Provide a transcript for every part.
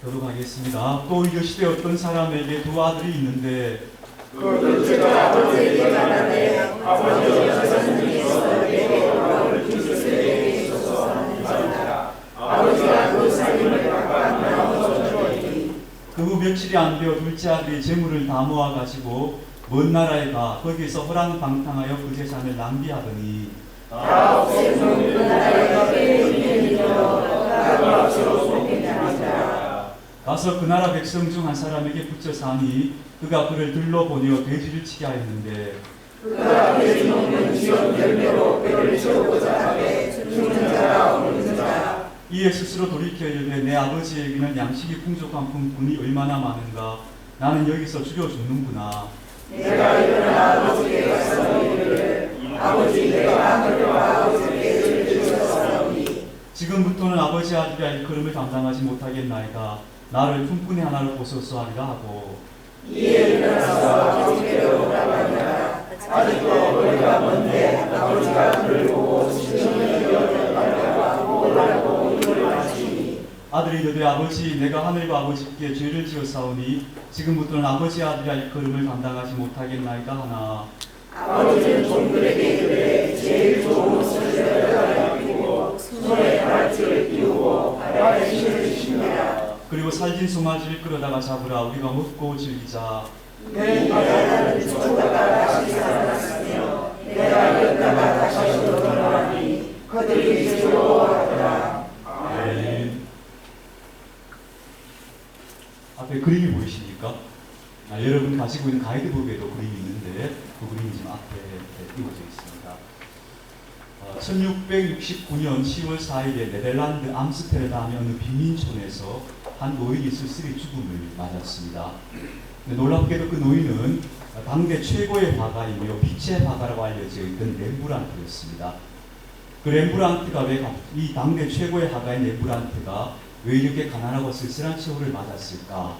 교독하겠습니다. 또 이르시되 어떤 사람에게 두 아들이 있는데 그 둘째가 아버지에게 말하되 아버지 하나님께서 내게 영광을 주시되 있어서 하는지라. 아버지가 그 살림을 각각 나눠서 주었더니 그 후 며칠이 안 되어 둘째 아들이 재물을 다 모아 가지고 먼 나라에 가 거기에서 허랑방탕하여 그 재산을 낭비하더니 다 없애서 그 나라에 가게 되어 나무 앞으로 옮기니라. 가서 그 나라 백성 중 한 사람에게 붙여 사니 그가 그를 들러보내어 돼지를 치게 하였는데 그가 돼지 먹는 지역 열매로 뼈를 채우고자 하되 죽는 자라 없는 자. 이에 스스로 돌이켜 이르되 내 아버지에게는 양식이 풍족한 품꾼이 얼마나 많은가 나는 여기서 죽여 죽는구나. 내가 일어나 아버지께 가서 이르되 아버지 내가 하늘과 아버지께 드리셨사오니 지금부터는 아버지 아들이라 일컬음을 감당하지 못하겠나이다. 나를 품꾼의 하나로 보소서 하리라 하고 이에 일어나서 아버지께로 오라가니라. 아직도 거리가 먼데 아버지가 그를 보고 시신이 여겨가려고 오라고 이를 마시니 아들이 이르되 아버지 내가 하늘과 아버지께 죄를 지었사오니 지금부터는 아버지 아들이라 일컬음을 감당하지 못하겠나이다 하나 아버지는 종들에게 이르되 제일 좋은 옷을 내어다가 입히고 손에 가락지를 띄우고 발에 신을 신니라. 그리고 살진 송아지를 끌어다가 잡으라 우리가 먹고 즐기자. 너희 나라를 죽었다가 다시 살아났으며 내가 이었다가 다시 돌아오니 그들이 즐거워하더라. 아멘. 앞에 그림이 보이십니까? 여러분 가지고 있는 가이드북에도 그림이 있는데 그 그림이 지금 앞에 띄워져 있습니다. 1669년 10월 4일에 네덜란드 암스테르담의 어느 빈민촌에서 한 노인이 쓸쓸히 죽음을 맞았습니다. 놀랍게도 그 노인은 당대 최고의 화가이며 빛의 화가라고 알려져 있던 렘브란트였습니다. 그 렘브란트가 이 당대 최고의 화가인 렘브란트가 왜 이렇게 가난하고 쓸쓸한 최후를 맞았을까?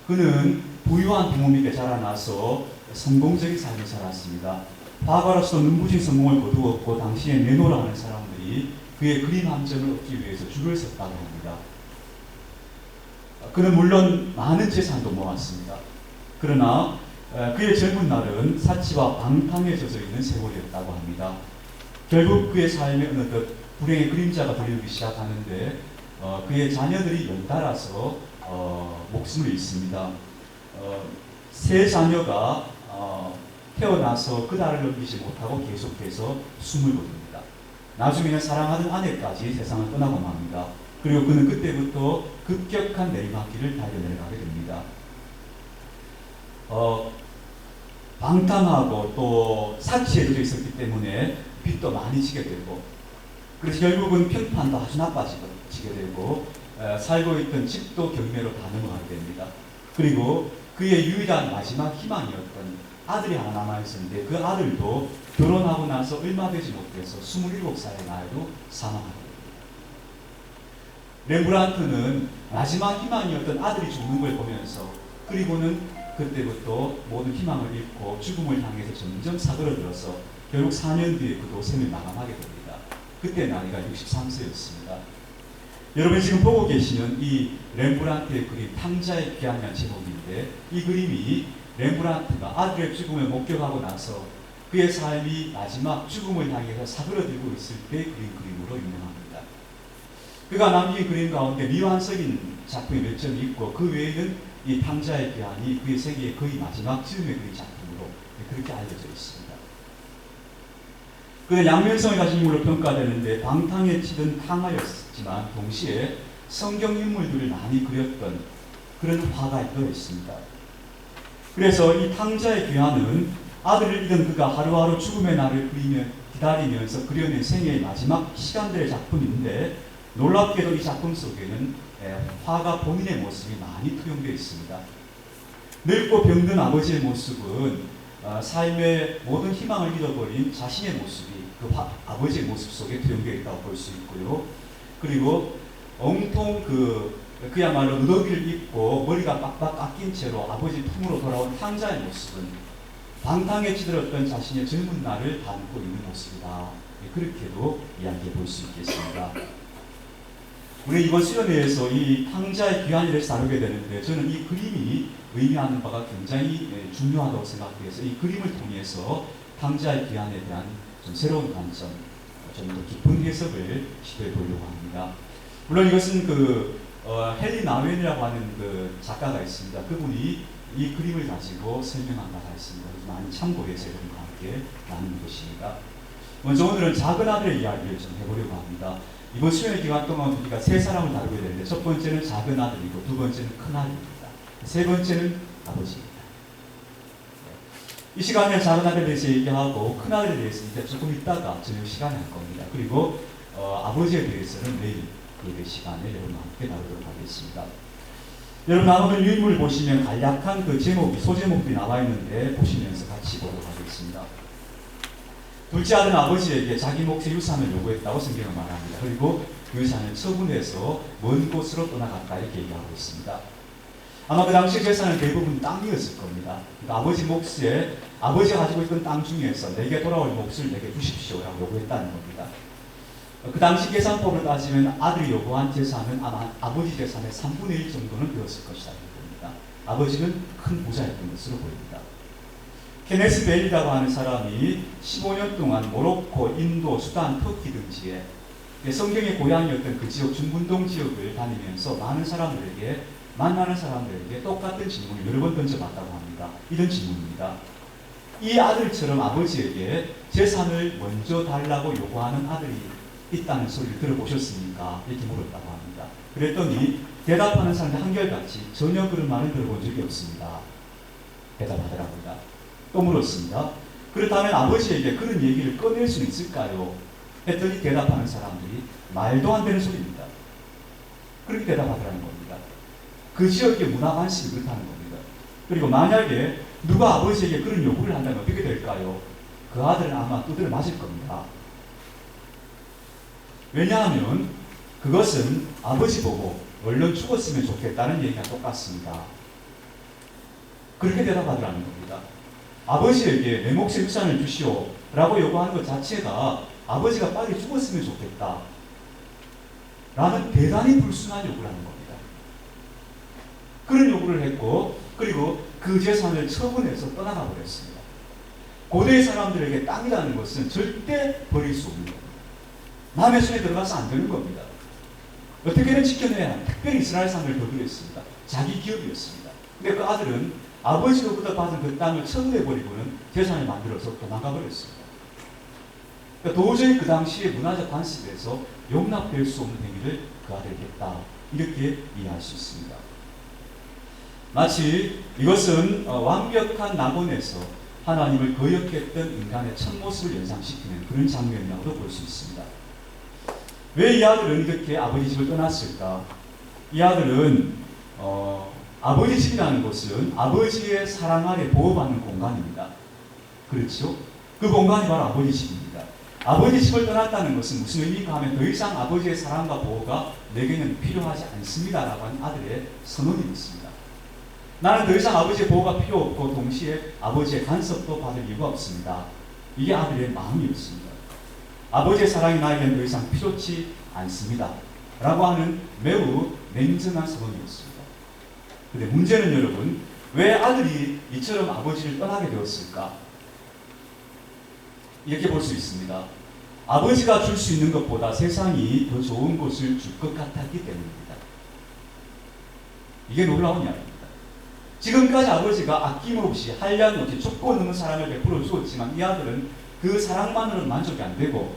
그는 부유한 부모님께 자라나서 성공적인 삶을 살았습니다. 화가로서 눈부신 성공을 거두었고 당시에 네노라 하는 사람들이 그의 그림 한 점을 얻기 위해서 줄을 섰다고 합니다. 그는 물론 많은 재산도 모았습니다. 그러나 그의 젊은 날은 사치와 방탕에 젖어 있는 세월이었다고 합니다. 결국 그의 삶에 어느덧 불행의 그림자가 들리기 시작하는데 그의 자녀들이 연달아서 목숨을 잃습니다. 세 자녀가 태어나서 그 달을 넘기지 못하고 계속해서 숨을 거둡니다. 나중에는 사랑하는 아내까지 세상을 떠나고 맙니다. 그리고 그는 그때부터 급격한 내리막길을 달려내려가게 됩니다. 방탕하고 또 사치에 젖어 있었기 때문에 빚도 많이 지게 되고 그래서 결국은 평판도 아주 나빠지게 되고 살고 있던 집도 경매로 다 넘어가게 됩니다. 그리고 그의 유일한 마지막 희망이었던 아들이 하나 남아있었는데 그 아들도 결혼하고 나서 얼마 되지 못해서 27살의 나이로 사망하게 됩니다. 렘브란트는 마지막 희망이었던 아들이 죽는 걸 보면서 그리고는 그때부터 모든 희망을 잃고 죽음을 향해서 점점 사그러들어서 결국 4년 뒤에 그도 생을 마감하게 됩니다. 그때 나이가 63세였습니다. 여러분이 지금 보고 계시는 이 렘브란트의 그림 탕자의 귀환이라는 제목인데 이 그림이 렘브란트가 아들의 죽음을 목격하고 나서 그의 삶이 마지막 죽음을 향해서 사그러들고 있을 때 그린 그림으로 유명합니다. 그가 남긴 그림 가운데 미완성인 작품이 몇 점이 있고 그 외에는 이 탕자의 귀환이 그의 세계의 거의 마지막 즈음의 그린 작품으로 그렇게 알려져 있습니다. 그는 양면성을 가진 인물로 평가되는데 방탕에 치든 탕하였지만 동시에 성경 인물들을 많이 그렸던 그런 화가이기도 했습니다. 그래서 이 탕자의 귀환은 아들을 잃은 그가 하루하루 죽음의 날을 기다리면서 그려낸 생애의 마지막 시간들의 작품인데 놀랍게도 이 작품 속에는 화가 본인의 모습이 많이 투영되어 있습니다. 늙고 병든 아버지의 모습은 삶의 모든 희망을 잃어버린 자신의 모습이 그 아버지의 모습 속에 투영되어 있다고 볼 수 있고요. 그리고 온통 그야말로 누더기를 입고 머리가 빡빡 깎인 채로 아버지 품으로 돌아온 탕자의 모습은 방탕에 치들었던 자신의 젊은 날을 담고 있는 모습이다. 그렇게도 이야기해 볼 수 있겠습니다. 우리 이번 수련회에서 이 탕자의 귀환에 대해서 다루게 되는데 저는 이 그림이 의미하는 바가 굉장히 중요하다고 생각해서 이 그림을 통해서 탕자의 귀환에 대한 좀 새로운 관점, 좀 더 깊은 해석을 시도해 보려고 합니다. 물론 이것은 헨리 나웬이라고 하는 그 작가가 있습니다. 그분이 이 그림을 가지고 설명한 바가 있습니다. 많이 참고해서 여러분과 함께 나누는 것입니다. 먼저 오늘은 작은 아들의 이야기를 좀 해보려고 합니다. 이번 수련회 기간 동안 우리가 세 사람을 다루게 되는데 첫 번째는 작은 아들이고 두 번째는 큰 아들입니다. 세 번째는 아버지입니다. 이 시간에 작은 아들에 대해서 얘기하고 큰 아들에 대해서 이제 조금 있다가 저녁 시간에 할 겁니다. 그리고 아버지에 대해서는 내일 그 시간에 여러분과 함께 나누도록 하겠습니다. 여러분 아무튼 유인물을 보시면 간략한 그 제목이 소제목이 나와 있는데 보시면서 같이 보도록 하겠습니다. 둘째 아들은 아버지에게 자기 몫의 유산을 요구했다고 성경은 말합니다. 그리고 그 유산을 처분해서 먼 곳으로 떠나갔다 이렇게 얘기하고 있습니다. 아마 그 당시 재산은 대부분 땅이었을 겁니다. 그러니까 아버지 몫에 아버지가 가지고 있던 땅 중에서 내게 돌아올 몫을 내게 주십시오라고 요구했다는 겁니다. 그 당시 계산법을 따지면 아들이 요구한 재산은 아마 아버지 재산의 3분의 1 정도는 되었을 것이라고 봅니다. 아버지는 큰 부자였던 것으로 보입니다. 케네스 벨이라고 하는 사람이 15년 동안 모로코, 인도, 수단, 터키 등지에 성경의 고향이었던 그 지역 중분동 지역을 다니면서 만나는 사람들에게 똑같은 질문을 여러 번 던져봤다고 합니다. 이런 질문입니다. 이 아들처럼 아버지에게 재산을 먼저 달라고 요구하는 아들이 있다는 소리를 들어보셨습니까? 이렇게 물었다고 합니다. 그랬더니 대답하는 사람이 한결같이 전혀 그런 말을 들어본 적이 없습니다. 대답하더랍니다. 또 물었습니다. 그렇다면 아버지에게 그런 얘기를 꺼낼 수는 있을까요? 했더니 대답하는 사람들이 말도 안 되는 소리입니다. 그렇게 대답하더라는 겁니다. 그 지역의 문화 관심이 그렇다는 겁니다. 그리고 만약에 누가 아버지에게 그런 요구를 한다면 어떻게 될까요? 그 아들은 아마 두드려 맞을 겁니다. 왜냐하면 그것은 아버지 보고 얼른 죽었으면 좋겠다는 얘기가 똑같습니다. 그렇게 대답하더라는 겁니다. 아버지에게 내 몫의 유산을 주시오 라고 요구하는 것 자체가 아버지가 빨리 죽었으면 좋겠다 라는 대단히 불순한 요구를 하는 겁니다. 그런 요구를 했고 그리고 그 재산을 처분해서 떠나가 버렸습니다. 고대의 사람들에게 땅이라는 것은 절대 버릴 수 없는 겁니다. 남의 손에 들어가서 안 되는 겁니다. 어떻게든 지켜내야 하는 특별히 이스라엘 사람을 거두었습니다. 자기 기업이었습니다. 근데 그 아들은 아버지로부터 받은 그 땅을 처분해버리고는 재산을 만들어서 도망가 버렸습니다. 그러니까 도저히 그 당시의 문화적 관습에서 용납될 수 없는 행위를 그 아들이 했다. 이렇게 이해할 수 있습니다. 마치 이것은 완벽한 낙원에서 하나님을 거역했던 인간의 첫 모습을 연상시키는 그런 장면이라고도 볼 수 있습니다. 왜 이 아들은 이렇게 아버지 집을 떠났을까? 이 아들은 아버지 집이라는 것은 아버지의 사랑 아래 보호받는 공간입니다. 그렇죠? 그 공간이 바로 아버지 집입니다. 아버지 집을 떠났다는 것은 무슨 의미가 하면 더 이상 아버지의 사랑과 보호가 내게는 필요하지 않습니다라고 하는 아들의 선언이 있습니다. 나는 더 이상 아버지의 보호가 필요 없고 동시에 아버지의 간섭도 받을 이유가 없습니다. 이게 아들의 마음이었습니다. 아버지의 사랑이 나에게는 더 이상 필요치 않습니다. 라고 하는 매우 냉정한 선언이었습니다. 그런데 문제는 여러분, 왜 아들이 이처럼 아버지를 떠나게 되었을까? 이렇게 볼 수 있습니다. 아버지가 줄 수 있는 것보다 세상이 더 좋은 것을 줄 것 같았기 때문입니다. 이게 놀라운 이야기입니다. 지금까지 아버지가 아낌없이 한량없이 조건 없는 사랑을 베풀어 주었지만 이 아들은 그 사랑만으로는 만족이 안 되고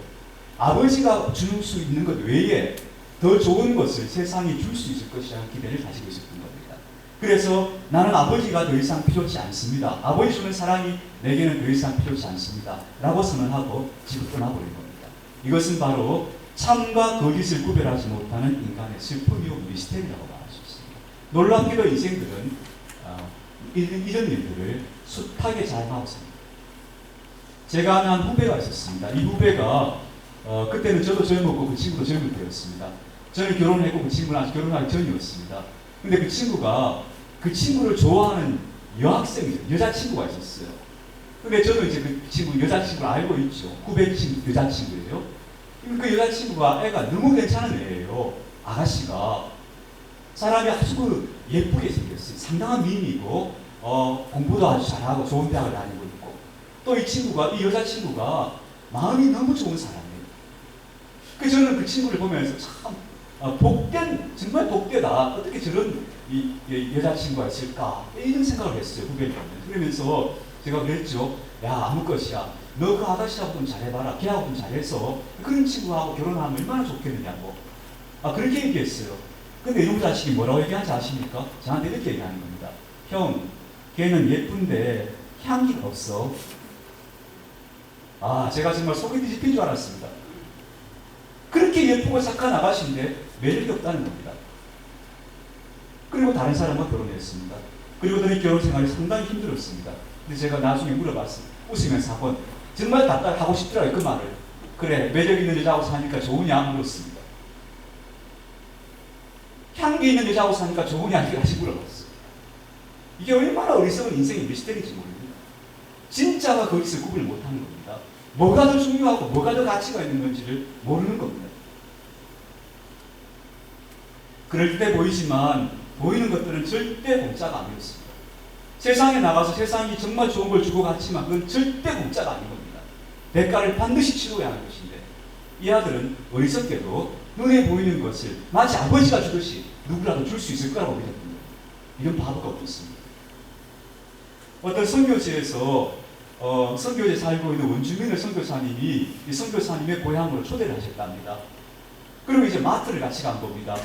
아버지가 줄 수 있는 것 외에 더 좋은 것을 세상이 줄 수 있을 것이라는 기대를 가지고 있었던 겁니다. 그래서 나는 아버지가 더 이상 필요치 않습니다. 아버지 주는 사랑이 내게는 더 이상 필요치 않습니다. 라고 선언하고 집을 떠나버린 겁니다. 이것은 바로 참과 거짓을 구별하지 못하는 인간의 슬픔이요 미스테리라고 말할 수 있습니다. 놀랍게도 인생들은 이런 일들을 숱하게 잘 막았습니다. 제가 아는 한 후배가 있었습니다. 이 후배가 그때는 저도 젊었고 그 친구도 젊을 때였습니다. 저는 결혼했고 그 친구는 아직 결혼하기 전이었습니다. 근데 그 친구가 그 친구를 좋아하는 여자친구가 있었어요. 근데 저도 이제 그 친구 여자친구를 알고 있죠. 후배 친구 여자친구예요. 그 여자친구가 애가 너무 괜찮은 애예요. 아가씨가 사람이 아주 예쁘게 생겼어요. 상당한 미인이고 공부도 아주 잘하고 좋은 대학을 다니고 있고, 또 이 여자친구가 마음이 너무 좋은 사람이에요. 그래서 저는 그 친구를 보면서 참 정말 복되다. 어떻게 저런 여자친구가 있을까? 이런 생각을 했어요. 후배를 보면. 그러면서 제가 그랬죠. 야, 아무 것이야. 너 그 아가씨하고 좀 잘해봐라. 걔하고 좀 잘해서 그런 친구하고 결혼하면 얼마나 좋겠느냐고. 그렇게 얘기했어요. 근데 이놈 자식이 뭐라고 얘기하는지 아십니까? 저한테 이렇게 얘기하는 겁니다. 형, 걔는 예쁜데 향기가 없어. 제가 정말 속이 뒤집힌 줄 알았습니다. 그렇게 예쁘고 착한 아가씨인데 매력이 없다는 겁니다. 그리고 다른 사람과 결혼했습니다. 그리고 더니 결혼 생활이 상당히 힘들었습니다. 근데 제가 나중에 물어봤어요. 웃으면서 한번 정말 답답하고 싶더라고요. 그 말을. 그래, 매력 있는 여자하고 사니까 좋으냐 물었습니다. 향기 있는 여자하고 사니까 좋으냐 다시 물어봤어요. 이게 얼마나 어리석은 인생의 미스터리인지 모릅니다. 진짜가 거기서 구분을 못하는 겁니다. 뭐가 더 중요하고 뭐가 더 가치가 있는 건지를 모르는 겁니다. 그럴 때 보이는 것들은 절대 공짜가 아니었습니다. 세상에 나가서 세상이 정말 좋은 걸 주고 갔지만 그건 절대 공짜가 아닌 겁니다. 대가를 반드시 치러야 하는 것인데, 이 아들은 어리석게도 눈에 보이는 것을 마치 아버지가 주듯이 누구라도 줄 수 있을 거라고 믿었군요. 이런 바보가 없었습니다. 어떤 선교지에서 선교지에 살고 있는 원주민을 선교사님이 이 선교사님의 고향으로 초대를 하셨답니다. 그리고 이제 마트를 같이 간 겁니다.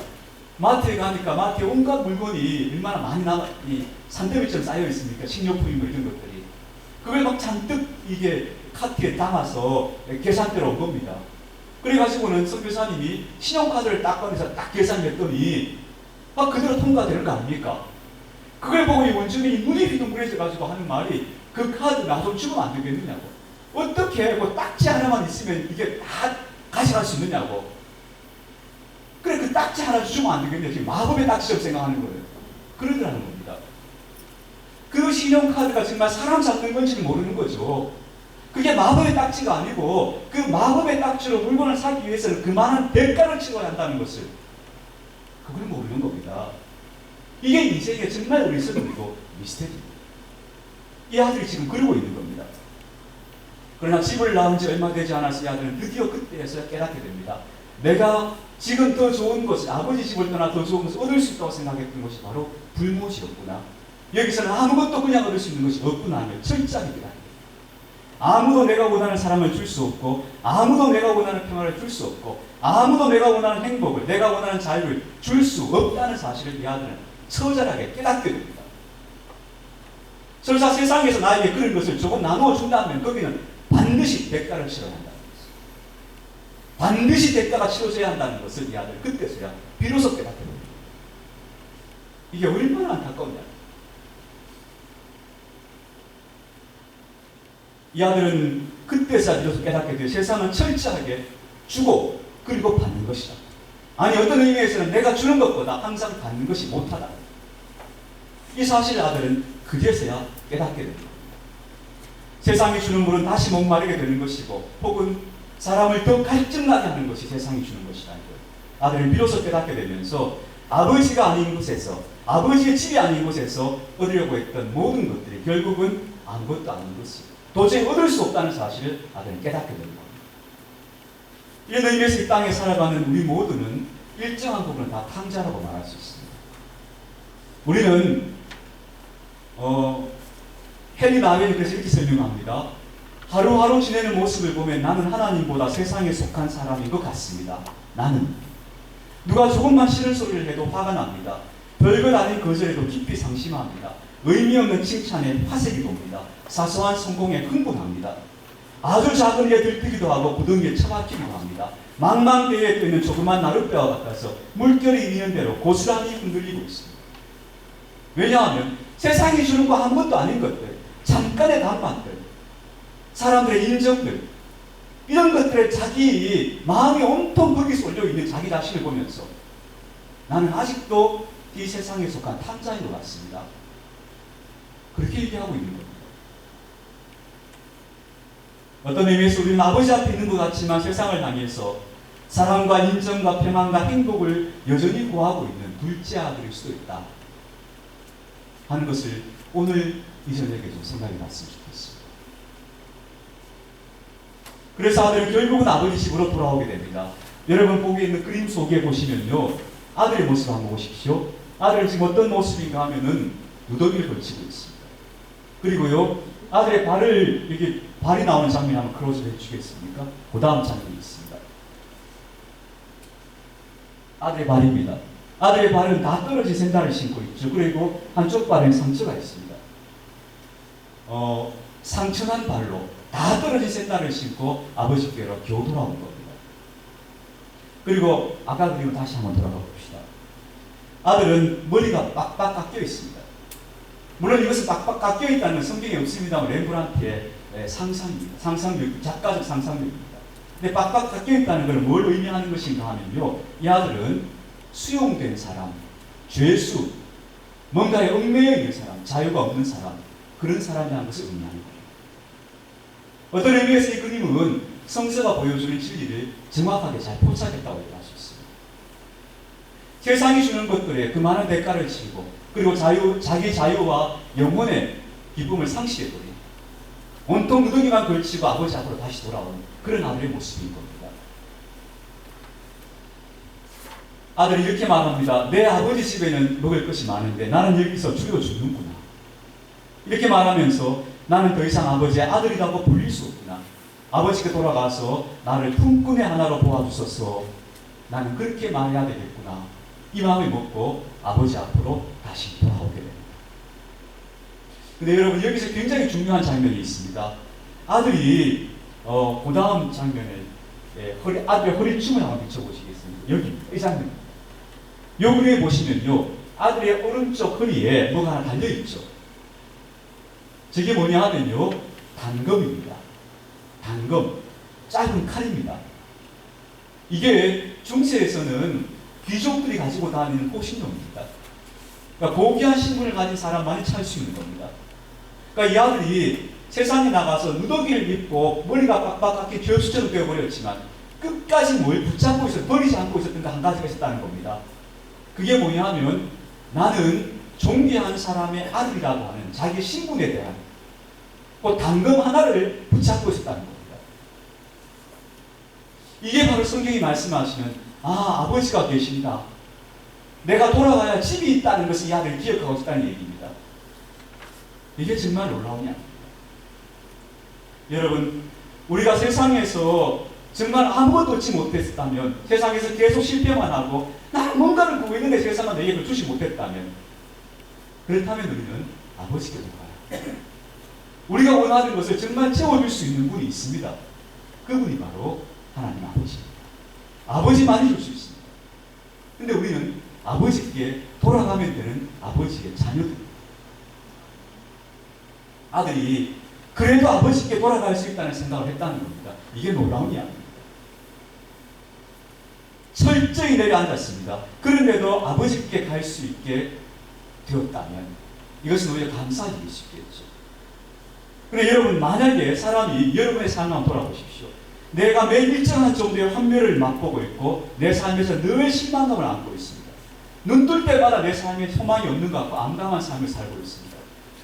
마트에 가니까 마트에 온갖 물건이 얼마나 많이 산더미처럼 쌓여 있습니까? 식료품이고 이런 것들이. 그걸 막 잔뜩 이게 카트에 담아서 계산대로 온 겁니다. 그래가지고는 선교사님이 신용카드를 딱 꺼내서 딱 계산했더니 막 그대로 통과되는 거 아닙니까? 그걸 보고 이 원주민이 눈이 휘둥그레져가지고 하는 말이, 그 카드 나 좀 주면 안 되겠느냐고. 어떻게 뭐 딱지 하나만 있으면 이게 다 가져갈 수 있느냐고. 그래, 그 딱지 하나 주면 안 되겠냐. 지금 마법의 딱지처럼 생각하는 거예요. 그러더라는 겁니다. 그 신용카드가 정말 사람 잡는 건지는 모르는 거죠. 그게 마법의 딱지가 아니고 그 마법의 딱지로 물건을 사기 위해서는 그만한 대가를 치러야 한다는 것을, 그걸 모르는 겁니다. 이게 인생의 정말 어리석음이고 미스터리입니다. 이 아들이 지금 그러고 있는 겁니다. 그러나 집을 나온 지 얼마 되지 않아서 이 아들은 드디어 그때에서 깨닫게 됩니다. 내가 지금 더 좋은 것을, 아버지 집을 떠나 더 좋은 것을 얻을 수 있다고 생각했던 것이 바로 불못이었구나. 여기서는 아무것도 그냥 얻을 수 있는 것이 없구나 하며 철저하게 깨닫게 됩니다. 아무도 내가 원하는 사람을 줄 수 없고, 아무도 내가 원하는 평화를 줄 수 없고, 아무도 내가 원하는 행복을, 내가 원하는 자유를 줄 수 없다는 사실을 이 아들은 처절하게 깨닫게 됩니다. 설사 세상에서 나에게 그런 것을 조금 나누어 준다면 거기는 반드시 대가를 치러야 한다는 것을, 반드시 대가가 치러져야 한다는 것을 이 아들 그때서야 비로소 깨닫게 됩니다. 이게 얼마나 안타까우냐. 이 아들은 그때서야 비로소 깨닫게 돼요. 세상은 철저하게 주고 그리고 받는 것이다. 아니, 어떤 의미에서는 내가 주는 것보다 항상 받는 것이 못하다. 이 사실을 아들은 그제서야 깨닫게 됩니다. 세상이 주는 물은 다시 목마르게 되는 것이고, 혹은 사람을 더 갈증나게 하는 것이 세상이 주는 것이라는 거예요. 아들은 비로소 깨닫게 되면서 아버지가 아닌 곳에서, 아버지의 집이 아닌 곳에서 얻으려고 했던 모든 것들이 결국은 아무것도 아닌 것이, 도저히 얻을 수 없다는 사실을 아들은 깨닫게 되는 겁니다. 이런 의미에서 이 땅에 살아가는 우리 모두는 일정한 부분은 다 탕자라고 말할 수 있습니다. 우리는 헨리 나웰이 그래서 이렇게 설명합니다. 하루하루 지내는 모습을 보면 나는 하나님보다 세상에 속한 사람인 것 같습니다. 나는 누가 조금만 싫은 소리를 해도 화가 납니다. 별것 아닌 거절에도 깊이 상심합니다. 의미 없는 칭찬에 화색이 돕니다. 사소한 성공에 흥분합니다. 아주 작은 일에 들뜨기도 하고 구덩이에 처박히기도 합니다. 망망대해에 떠있는 조그만 나룻배와 같아서 물결이 있는 대로 고스란히 흔들리고 있습니다. 왜냐하면 세상이 주는 거 아무것도 아닌 것들, 잠깐의 단맛들, 사람들의 인정들, 이런 것들에 자기 마음이 온통 거기 쏠려 있는 자기 자신을 보면서 나는 아직도 이 세상에 속한 탕자인 것 같습니다. 그렇게 얘기하고 있는 겁니다. 어떤 의미에서 우리는 아버지 앞에 있는 것 같지만 세상을 향해서 사랑과 인정과 평안과 행복을 여전히 구하고 있는 둘째 아들일 수도 있다 하는 것을 오늘 이 저녁에 좀 생각해 봤으면 좋겠습니다. 그래서 아들은 결국은 아버지 집으로 돌아오게 됩니다. 여러분 보기에 있는 그림 속에 보시면요, 아들의 모습을 한번 보십시오. 아들은 지금 어떤 모습인가 하면은 누더기를 걸치고 있습니다. 그리고요, 아들의 발을, 이렇게 발이 나오는 장면 한번 클로즈업 해주시겠습니까? 그 다음 장면이 있습니다. 아들의 발입니다. 아들의 발은 다 떨어진 샌들을 신고 있죠. 그리고 한쪽 발엔 상처가 있습니다. 상처난 발로 다 떨어진 샌들을 신고 아버지께로 겨우 돌아온 겁니다. 그리고 아까 그리고 다시 한번 돌아가 봅시다. 아들은 머리가 빡빡 깎여 있습니다. 물론 이것은 빡빡 깎여 있다는 건 성경에 없습니다만 렘브란트의 상상입니다. 상상력, 작가적 상상력입니다. 근데 빡빡 깎여 있다는 것을 뭘 의미하는 것인가 하면요, 이 아들은 수용된 사람, 죄수, 뭔가에 얽매여 있는 사람, 자유가 없는 사람, 그런 사람이라는 것을 의미하는 거예요. 어떤 의미에서 이 그림은 성서가 보여주는 진리를 정확하게 잘 포착했다고 얘기할 수 있습니다. 세상이 주는 것들에 그 많은 대가를 치르고, 그리고 자기 자유와 영혼의 기쁨을 상실해버린, 온통 누더기만 걸치고 아버지 앞으로 다시 돌아오는 그런 아들의 모습인 겁니다. 아들이 이렇게 말합니다. 내 아버지 집에는 먹을 것이 많은데 나는 여기서 죽여 죽는구나. 이렇게 말하면서 나는 더 이상 아버지의 아들이라고 불릴 수 없구나. 아버지께 돌아가서 나를 품꾼의 하나로 보아주소서. 나는 그렇게 말해야 되겠구나. 이 마음을 먹고 아버지 앞으로 다시 돌아오게 됩니다. 근데 여러분, 여기서 굉장히 중요한 장면이 있습니다. 아들이 그 다음 장면에 아들의 허리춤을 한번 비춰보시겠습니다. 여기 이 장면. 여기에 보시면요, 아들의 오른쪽 허리에 뭐가 하나 달려있죠. 저게 뭐냐 하면요, 단검입니다. 단검, 짧은 칼입니다. 이게 중세에서는 귀족들이 가지고 다니는 호신용입니다. 그러니까 고귀한 신분을 가진 사람만이 찰 수 있는 겁니다. 그러니까 이 아들이 세상에 나가서 누더기를 입고 머리가 빡빡하게 죄수처럼 되어버렸지만 끝까지 뭘 붙잡고 버리지 않고 있었던 거 한 가지가 있었다는 겁니다. 그게 뭐냐 하면 나는 존귀한 사람의 아들이라고 하는 자기 신분에 대한 그 단검 하나를 붙잡고 있었다는 겁니다. 이게 바로 성경이 말씀하시는 아버지가 계신다. 내가 돌아가야 집이 있다는 것을 이 아들이 기억하고 있다는 얘기입니다. 이게 정말 놀라운 이야기입니다. 여러분, 우리가 세상에서 정말 아무것도 얻지 못했다면, 세상에서 계속 실패만 하고 나는 뭔가를 구고 있는데 세상은 내게 그걸 주지 못했다면, 그렇다면 우리는 아버지께 돌아가요. 우리가 원하는 것을 정말 채워줄 수 있는 분이 있습니다. 그분이 바로 하나님 아버지입니다. 아버지만이 줄 수 있습니다. 근데 우리는 아버지께 돌아가면 되는 아버지의 자녀들입니다. 아들이 그래도 아버지께 돌아갈 수 있다는 생각을 했다는 겁니다. 이게 놀라운 이야기입니다. 철저히 내려앉았습니다. 그런데도 아버지께 갈 수 있게 되었다면 이것은 오히려 감사할 일이 있겠죠. 그런데 여러분, 만약에 사람이 여러분의 삶을 한번 돌아보십시오. 내가 매일 일정한 정도의 환멸을 맛보고 있고 내 삶에서 늘 실망감을 안고 있습니다. 눈 뜰 때마다 내 삶에 소망이 없는 것 같고 암담한 삶을 살고 있습니다.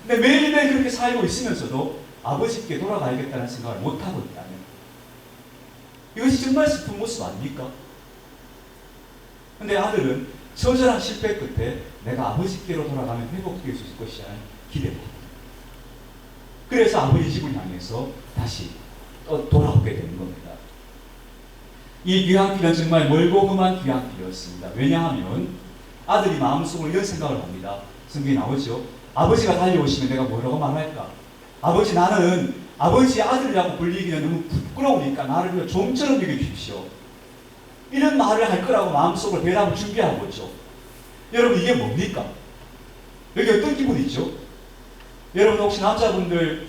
근데 매일매일 그렇게 살고 있으면서도 아버지께 돌아가야겠다는 생각을 못하고 있다면 이것이 정말 슬픈 모습 아닙니까? 근데 아들은 처절한 실패 끝에 내가 아버지께로 돌아가면 회복될 수 있을 것이라는 기대를 합니다. 그래서 아버지 집을 향해서 다시 또 돌아오게 되는 겁니다. 이 귀향길은 정말 멀고 험한 귀향길이었습니다. 왜냐하면 아들이 마음속으로 이런 생각을 합니다. 성경에 나오죠. 아버지가 달려오시면 내가 뭐라고 말할까? 아버지, 나는 아버지의 아들이라고 불리기는 너무 부끄러우니까 나를 위해 좀처럼 여겨주십시오. 이런 말을 할 거라고 마음속으로 대답을 준비하고 있죠. 여러분, 이게 뭡니까? 여기 어떤 기분이죠? 여러분, 혹시 남자분들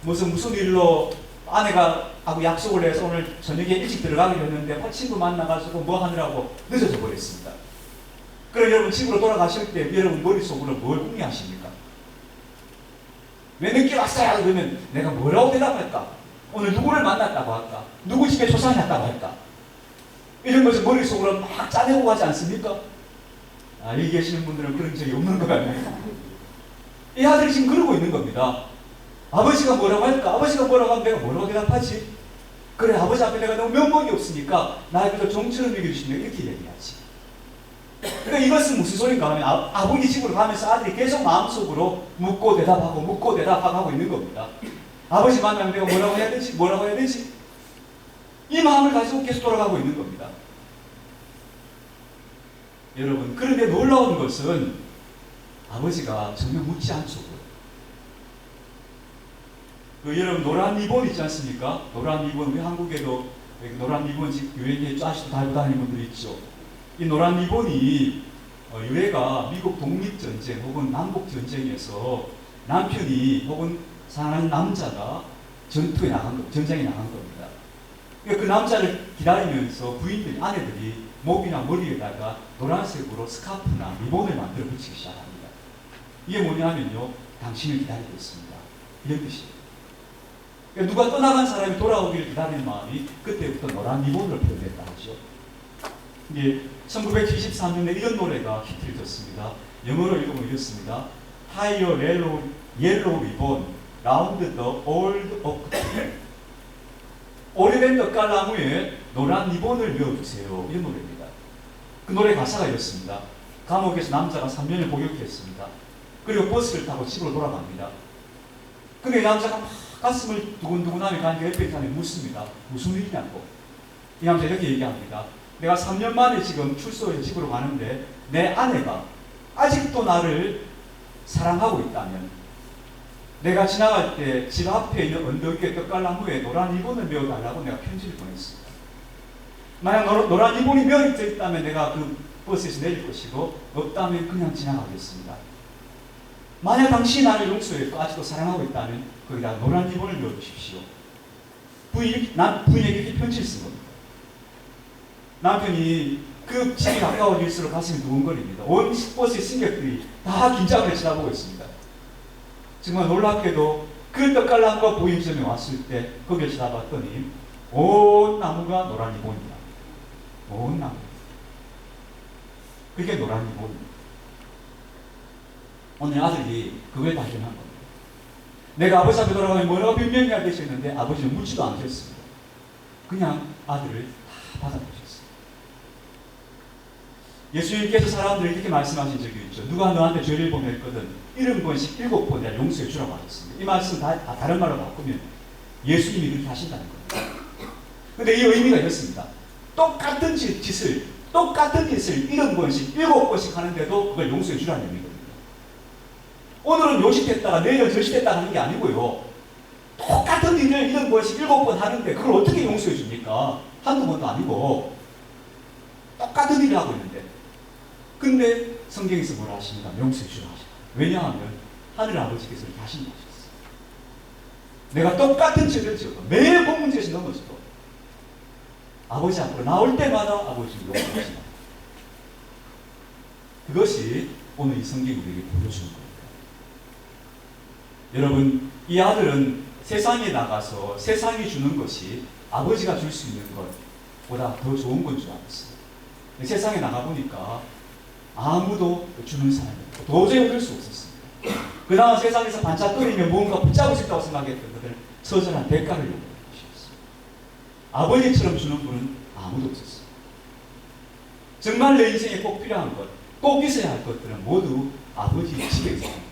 무슨 일로 아내가 하고 약속을 해서 오늘 저녁에 일찍 들어가기로 했는데 친구 만나가지고 뭐 하느라고 늦어져 버렸습니다. 그럼 여러분, 집으로 돌아가실 때 여러분 머릿속으로 뭘 궁리하십니까? 왜 늦게 왔어요? 그러면 내가 뭐라고 대답할까? 오늘 누구를 만났다고 할까? 누구 집에 초상이었다고 할까? 이런 것을 머릿속으로 막 짜내고 가지 않습니까? 여기 계시는 분들은 그런 적이 없는 것 같네요. 이 아들이 지금 그러고 있는 겁니다. 아버지가 뭐라고 할까? 아버지가 뭐라고 하면 내가 뭐라고 대답하지? 그래, 아버지 앞에 내가 너무 면목이 없으니까 나를 그저 종처럼 여겨주시면 이렇게 얘기하지. 그러니까 이것은 무슨 소린가 하면 아버지 집으로 가면서 아들이 계속 마음속으로 묻고 대답하고 하고 있는 겁니다. 아버지 만나면 내가 뭐라고 해야 되지? 이 마음을 가지고 계속 돌아가고 있는 겁니다. 여러분, 그런데 놀라운 것은 아버지가 전혀 묻지 않죠. 여러분, 노란 리본 있지 않습니까? 노란 리본, 우리 한국에도 노란 리본 유행에 아직도 달고 다니는 분들이 있죠. 이 노란 리본이 유래가 미국 독립전쟁 혹은 남북전쟁에서 남편이 혹은 사랑하는 남자가 전쟁에 나간 겁니다. 그러니까 그 남자를 기다리면서 부인들이, 아내들이 목이나 머리에다가 노란색으로 스카프나 리본을 만들어 붙이기 시작합니다. 이게 뭐냐면요, 당신을 기다리고 있습니다. 이런 뜻이에요. 그러니까 누가 떠나간 사람이 돌아오기를 기다리는 마음이 그때부터 노란 리본으로 표현됐다 하죠. 이게 1973년에 이런 노래가 히트를 쳤습니다. 영어로 읽으면 이렇습니다. Tie your yellow ribbon round the old oak tree. 오래된 똠깔나무에 노란 리본을 메어주세요. 이런 노래입니다. 그 노래 가사가 이렇습니다. 감옥에서 남자가 3년을 복역했습니다. 그리고 버스를 타고 집으로 돌아갑니다. 근데 이 남자가 막 가슴을 두근두근하며 가니까 옆에 있는 사람이 묻습니다. 무슨 일이냐고. 이 남자 이렇게 얘기합니다. 내가 3년 만에 지금 출소해서 집으로 가는데 내 아내가 아직도 나를 사랑하고 있다면 내가 지나갈 때 집 앞에 있는 언덕 위에 똠깔나무에 노란 리본을 메어달라고 내가 편지를 보냈습니다. 만약 노란 리본이 메어져 있다면 내가 그 버스에서 내릴 것이고 없다면 그냥 지나가겠습니다. 만약 당신이 나를 용서했고 아직도 사랑하고 있다면 거기다 노란 리본을 메어주십시오. 부인에게 이렇게 편지를 쓴 겁니다. 남편이 그 집이 가까워질수록 가슴이 두근거립니다. 온 버스의 승객들이 다 긴장을 쳐다보고 있습니다. 정말 놀랍게도 그 똠깔나무가 보이는 점에 왔을 때 거기를 쳐다봤더니 온 나무가 노란 리본입니다. 온 나무. 그게 노란 리본입니다. 오늘 아들이 그걸 발견한 겁니다. 내가 아버지 앞에 돌아가면 뭐라고 변명해야 되셨는데 아버지는 묻지도 않으셨습니다. 그냥 아들을 다 받아주셨습니다. 예수님께서 사람들이 이렇게 말씀하신 적이 있죠. 누가 너한테 죄를 범했거든 70번씩 7번 내가 용서해 주라고 하셨습니다. 이 말씀 다른 말로 바꾸면 예수님이 그렇게 하신다는 겁니다. 그런데 이 의미가 이렇습니다. 똑같은 짓을 70번씩 7번씩 하는데도 그걸 용서해 주라는 의미거든요. 오늘은 요식했다가 내일은 절식했다가 하는 게 아니고요. 똑같은 일을 70번씩 7번 하는데 그걸 어떻게 용서해 줍니까? 한두 번도 아니고 똑같은 일을 하고 있는데 근데 성경에서 뭐라 하십니까? 용서해 주라 하십니다. 왜냐하면 하늘 아버지께서 이렇게 하신다고 하셨어요. 내가 똑같은 죄를 지어도 매일 본문제에서 넘어져도 아버지 앞으로 나올 때마다 아버지를 용서해 주신다. 그것이 오늘 이 성경이 우리에게 보여주는 겁니다. 여러분, 이 아들은 세상에 나가서 세상이 주는 것이 아버지가 줄 수 있는 것보다 더 좋은 건 줄 알았어요. 세상에 나가보니까 아무도 주는 사람이 없고 도저히 얻을 수 없었습니다. 그나마 세상에서 반짝거리며 무언가 붙잡고 싶다고 생각했던 것들은 처절한 대가를 요구하는 것이었습니다. 아버지처럼 주는 분은 아무도 없었습니다. 정말 내 인생에 꼭 필요한 것, 꼭 있어야 할 것들은 모두 아버지 집에 있습니다.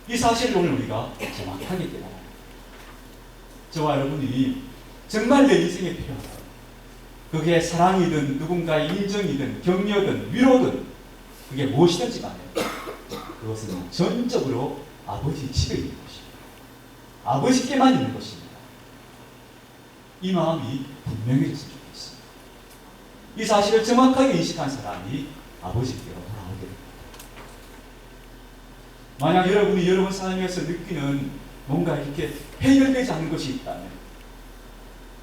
이 사실을 오늘 우리가 정확하게 깨달아야 합니다. 저와 여러분이 정말 내 인생에 필요한 것, 그게 사랑이든 누군가의 인정이든 격려든 위로든 그게 무엇이든지 간에 그것은 전적으로 아버지 집에 있는 것입니다. 아버지께만 있는 것입니다. 이 마음이 분명해졌으면 좋겠습니다. 이 사실을 정확하게 인식한 사람이 아버지께로 돌아오게 됩니다. 만약 여러분이 여러분 삶에서 느끼는 뭔가 이렇게 해결되지 않는 것이 있다면,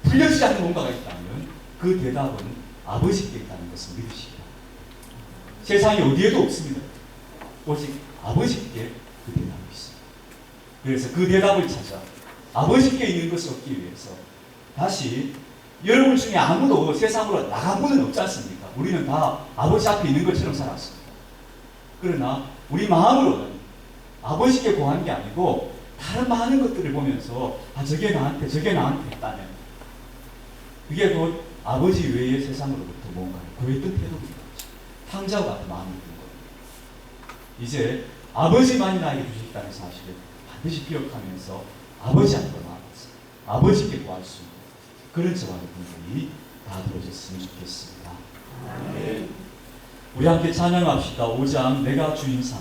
풀려지지 않는 뭔가가 있다면 그 대답은 아버지께 있다는 것을 믿으시기 바랍니다. 세상에 어디에도 없습니다. 오직 아버지께 그 대답이 있습니다. 그래서 그 대답을 찾아 아버지께 있는 것을 얻기 위해서 다시 여러분 중에 아무도 세상으로 나간 분은 없지 않습니까? 우리는 다 아버지 앞에 있는 것처럼 살았습니다. 그러나 우리 마음으로는 아버지께 구하는 게 아니고 다른 많은 것들을 보면서 저게 나한테 했다면 그게 곧 아버지 외의 세상으로부터 뭔가를 구했던 태도입니다. 탕자와 같은 마음이 드는 겁니다. 이제 아버지만이 나에게 주셨다는 사실을 반드시 기억하면서 아버지 앞으로 나아가서 아버지께 구할 수 있는 그런 저와 여러분들이 다 되어졌으면 좋겠습니다. 아멘. 우리 함께 찬양합시다. 5장 내가 주인 삼